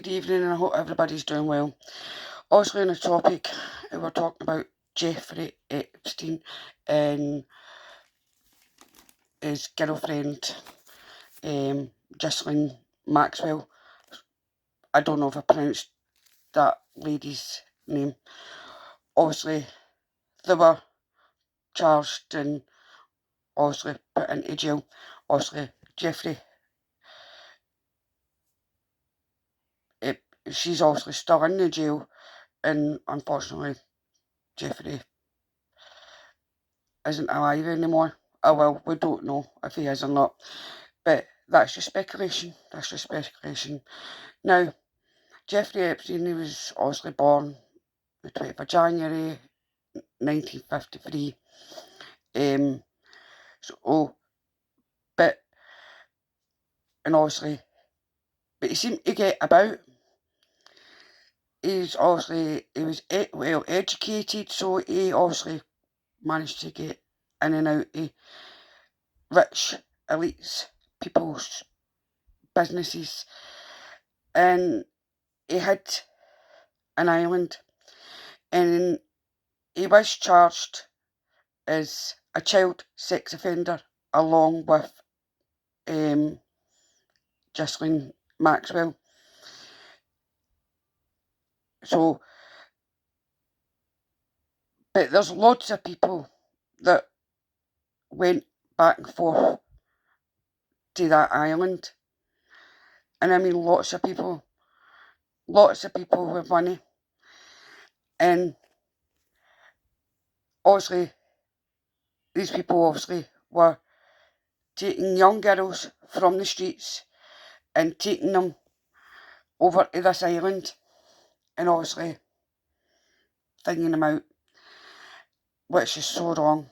good evening, and I hope everybody's doing well. Obviously on the topic, we're talking about Jeffrey Epstein and his girlfriend, Ghislaine Maxwell. I don't know if I pronounced that lady's name. Obviously, they were charged and obviously put into jail. Obviously, Jeffrey, she's obviously still in the jail, and unfortunately, Jeffrey isn't alive anymore. Oh well, we don't know if he is or not. But that's just speculation. Now, Jeffrey Epstein, he was obviously born the 20th of January 1953. But he seemed to get about. He was well educated, so he obviously managed to get in and out of rich elites, people's businesses, and he had an island, and he was charged as a child sex offender along with Ghislaine Maxwell. So, but there's lots of people that went back and forth to that island, and I mean lots of people with money, and obviously these people were taking young girls from the streets and taking them over to this island and obviously thinking them out, which is so wrong.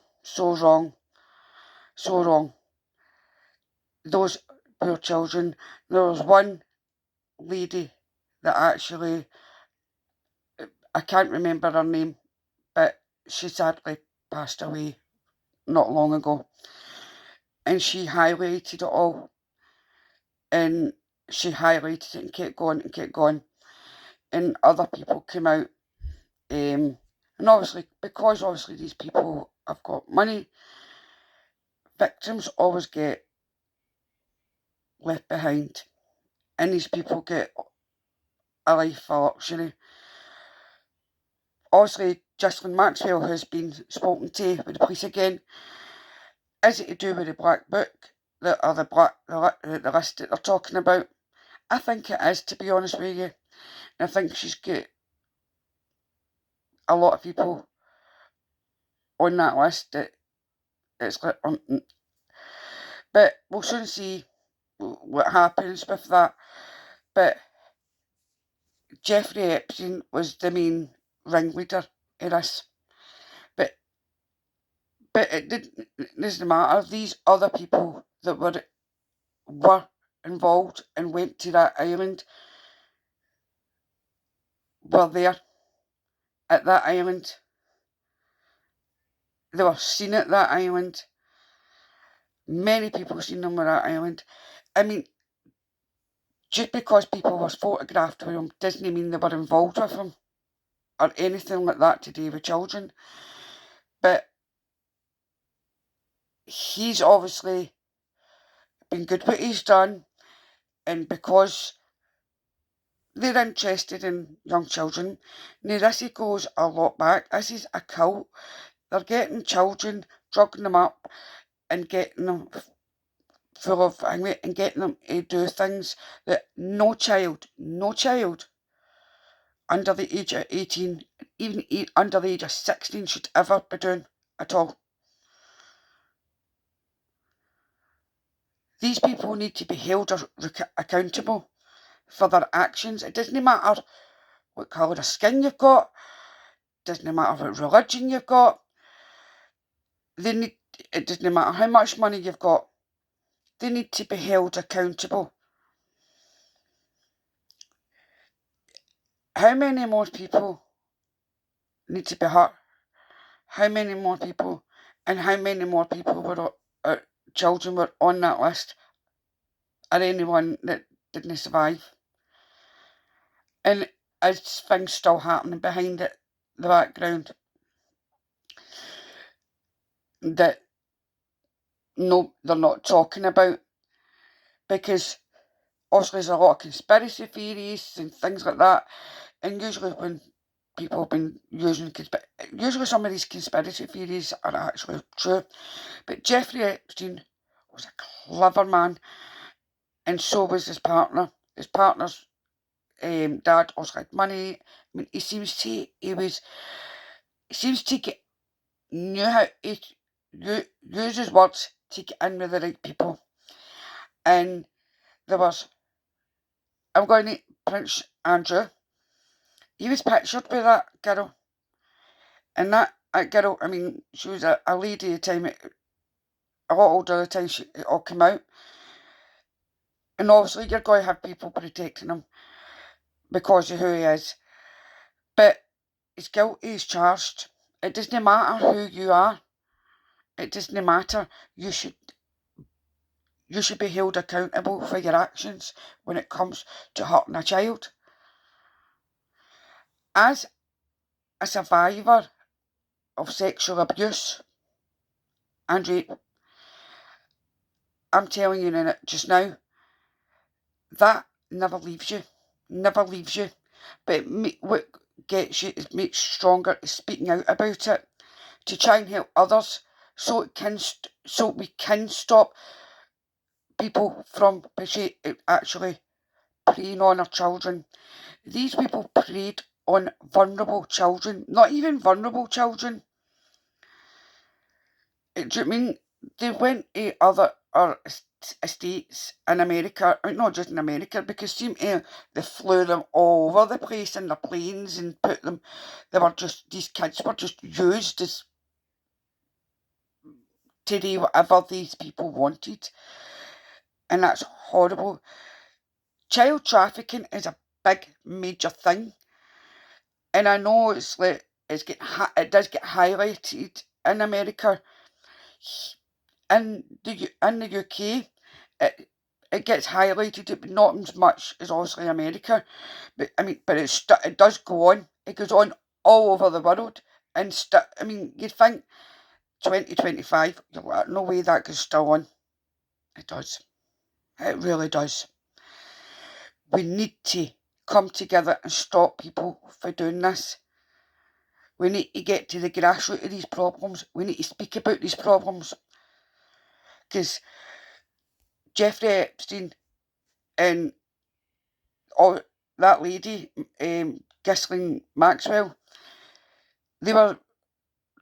Those poor children. There was one lady that actually, I can't remember her name, but she sadly passed away not long ago. And she highlighted it all. And she highlighted it and kept going. And other people came out. And because these people have got money, victims always get left behind. And these people get a life of luxury. Obviously, Ghislaine Maxwell has been spoken to with the police again. Is it to do with the black book, the list that they're talking about? I think it is, to be honest with you. And I think she's got a lot of people on that list that it's like, but we'll soon see what happens with that. But Jeffrey Epstein was the main ringleader in this. But it doesn't matter. These other people that were involved and went to that island were there at that island. They were seen at that island. Many people seen them at that island. I mean, just because people were photographed with them doesn't mean they were involved with them or anything like that to do with children. But he's obviously been good what he's done, and because they're interested in young children. Now this goes a lot back. This is a cult. They're getting children, drugging them up and getting them full of anger and getting them to do things that no child under the age of 18, even under the age of 16 should ever be doing at all. These people need to be held accountable for their actions. It doesn't matter what colour of skin you've got, doesn't matter what religion you've got, it doesn't matter how much money you've got, they need to be held accountable. How many more people need to be hurt? How many more people, and how many more people children were on that list, or anyone that didn't survive? And as things still happening behind it, the background, that no, they're not talking about, because obviously there's a lot of conspiracy theories and things like that, and usually when people have been using usually some of these conspiracy theories are actually true, but Jeffrey Epstein was a clever man, and so was his partner. His partner's dad also had money. I mean, he seems to get, knew how to use his words to get in with the right people. And there was, I'm going to Prince Andrew. He was pictured with that girl. And that girl, I mean, she was a lady at the time, a lot older at the time it all came out. And obviously you're going to have people protecting him because of who he is. But he's guilty, he's charged. It doesn't matter who you are. It doesn't matter. You should be held accountable for your actions when it comes to hurting a child. As a survivor of sexual abuse and rape, I'm telling you just now, that never leaves you. Never leaves you. But what gets you is makes you stronger is speaking out about it to try and help others, so we can stop people from actually preying on our children. These people preyed on vulnerable children, not even vulnerable children. Do you mean they went to other estates in America? I mean, not just in America, because they flew them all over the place in the planes and put them. These kids were just used as to do whatever these people wanted, and that's horrible. Child trafficking is a big major thing, and I know it does get highlighted in America. In the UK, it gets highlighted, but not as much as obviously America. But I mean, it does go on. It goes on all over the world, and I mean, you'd think 2025, you're like, no way that goes still on. It does. It really does. We need to come together and stop people for doing this. We need to get to the grassroots of these problems. We need to speak about these problems. Because Jeffrey Epstein and that lady, Ghislaine Maxwell, they were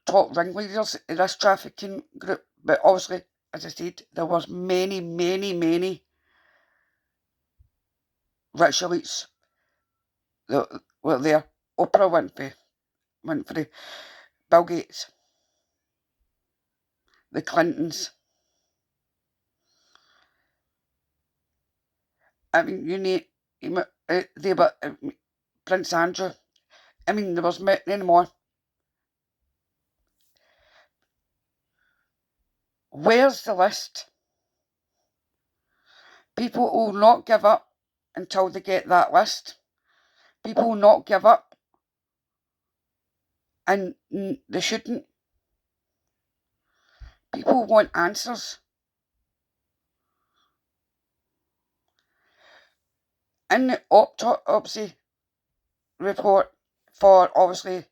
top ringleaders in this trafficking group. But obviously, as I said, there was many, many, many rich elites that were there. Oprah Winfrey, Bill Gates, the Clintons. I mean, they were Prince Andrew. I mean, there was many more. Where's the list? People will not give up until they get that list. People will not give up, and they shouldn't. People want answers. In the autopsy report for obviously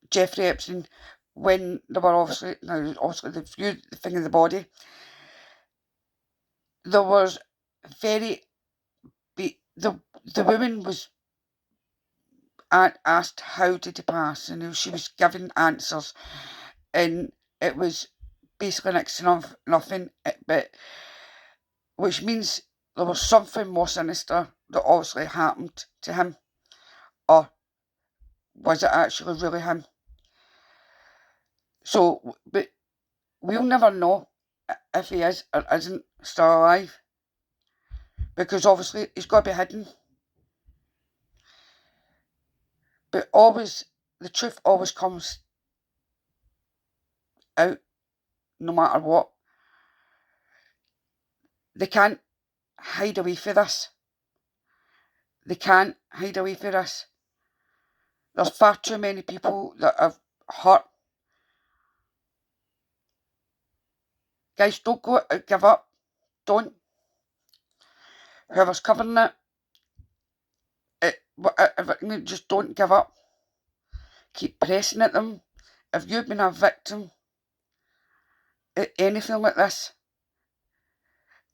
Jeffrey Epstein, when they were obviously they viewed the thing in the body, there was the woman was asked how did he pass, and she was given answers, and it was basically next to nothing, but which means there was something more sinister that obviously happened to him, or was it actually really him? So, but we'll never know if he is or isn't still alive, because obviously he's got to be hidden. But always, the truth always comes out, no matter what. They can't hide away from this. They can't hide away from this. There's far too many people that have hurt. Guys, don't give up. Don't. Whoever's covering it, just don't give up. Keep pressing at them. If you've been a victim of anything like this,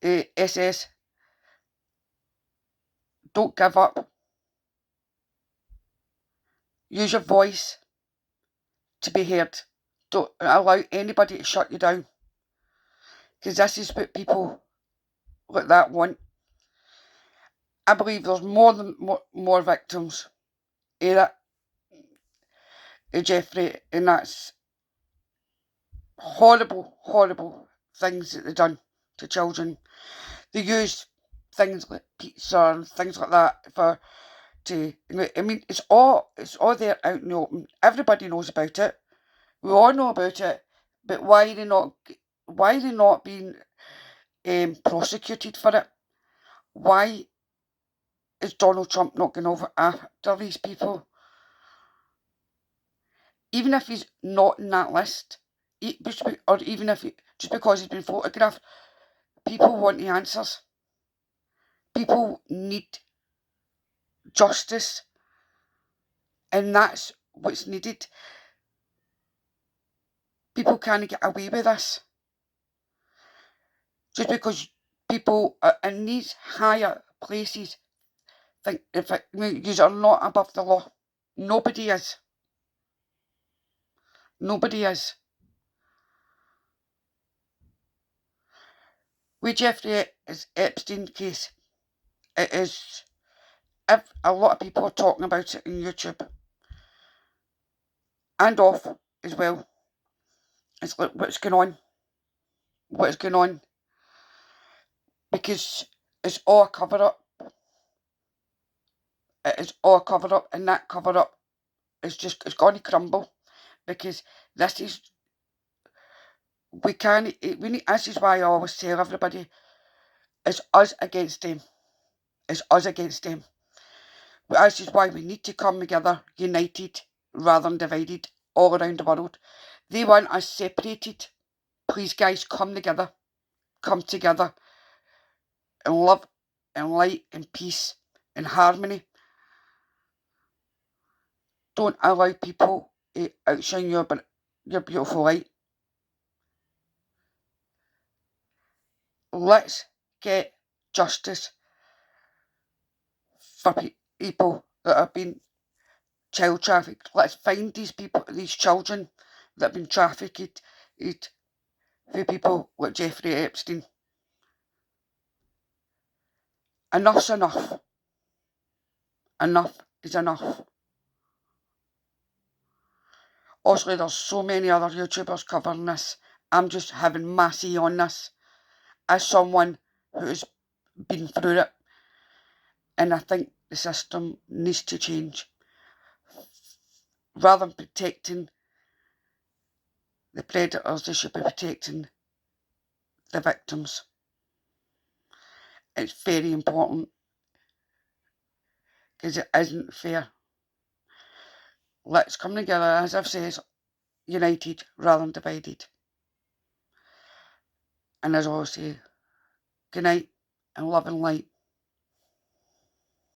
SS, don't give up. Use your voice to be heard. Don't allow anybody to shut you down. Because this is what people like that want. I believe there's more victims of that, of Jeffrey, and that's horrible, horrible things that they've done to children. They use things like pizza and things like that I mean, it's all there out in the open. Everybody knows about it. We all know about it. But why are they not being prosecuted for it? Why is Donald Trump not going over after these people? Even if he's not in that list, or even if just because he's been photographed, people want the answers. People need justice, and that's what's needed. People can't get away with this. Just because people in these higher places think you are not above the law. Nobody is. Nobody is. With Jeffrey Epstein case, it is. If a lot of people are talking about it on YouTube and off as well. It's like what's going on. What is going on? Because it's all a cover up. It is all a cover up, and that cover up it's going to crumble, because this is this is why I always tell everybody, it's us against them. It's us against them. This is why we need to come together, united rather than divided, all around the world. They want us separated. Please, guys, come together. Come together in love and light and peace and harmony. Don't allow people to outshine your beautiful light. Let's get justice for people that have been child trafficked. Let's find these people, these children that have been trafficked for people like Jeffrey Epstein. Enough's enough. Enough is enough. Obviously, there's so many other YouTubers covering this. I'm just having my say on this as someone who's been through it. And I think the system needs to change. Rather than protecting the predators, they should be protecting the victims. It's very important, because it isn't fair. Let's come together, as I've said, united rather than divided. And as I always say, good night and love and light.